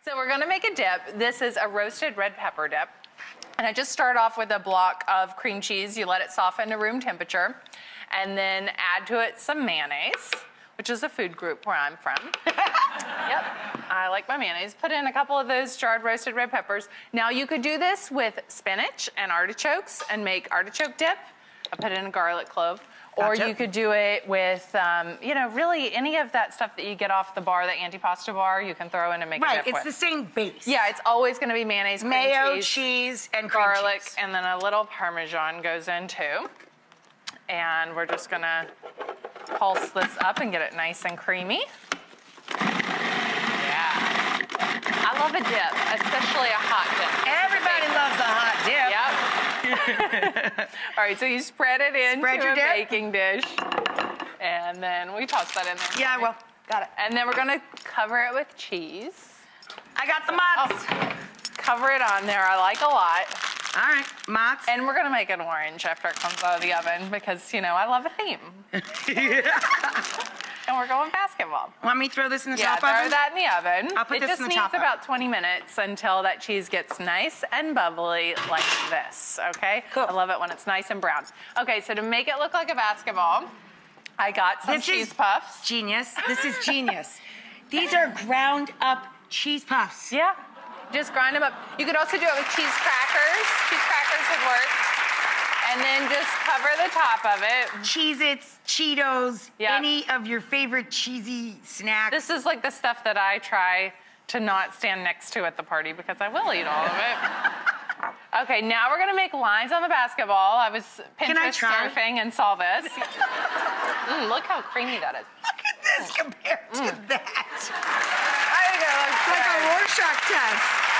So we're gonna make a dip. This is a roasted red pepper dip. And I just start off with a block of cream cheese. You let it soften to room temperature. And then add to it some mayonnaise, which is a food group where I'm from. Yep, I like my mayonnaise. Put in a couple of those jarred roasted red peppers. Now you could do this with spinach and artichokes and make artichoke dip. I put in a garlic clove. Or you could do it with, you know, really any of that stuff that you get off the bar, the antipasta bar, you can throw in and make a dip with. Right, it's the same base. Yeah, it's always gonna be mayonnaise, cream mayo, cheese, and cream garlic, cheese. and then a little Parmesan goes in too. And we're just gonna pulse this up and get it nice and creamy. Yeah. I love a dip, especially a hot dip. Everybody loves a hot dip. Yep. All right, so you spread it into a baking dish. And then we toss that in there. Yeah, well, got it. And then we're gonna cover it with cheese. I got the mozz. Oh, cover it on there, I like a lot. All right, mozz. And we're gonna make it orange after it comes out of the oven because, you know, I love a theme. And we're going basketball. Want me to throw this in the top oven? Yeah, throw that in the oven. I'll put this in the top oven. It just needs about 20 minutes until that cheese gets nice and bubbly like this, okay? Cool. I love it when it's nice and brown. Okay, so to make it look like a basketball, I got some cheese puffs. Genius. This is genius. These are ground up cheese puffs. Yeah, just grind them up. You could also do it with cheese crackers. Cheese crackers would work. And then just cover the top of it. Cheez-Its, Cheetos, any of your favorite cheesy snacks. This is like the stuff that I try to not stand next to at the party because I will eat all of it. Okay, now we're gonna make lines on the basketball. I was Pinterest surfing and saw this. Look how creamy that is. Look at this compared to that. I think it looks it's like a Rorschach test.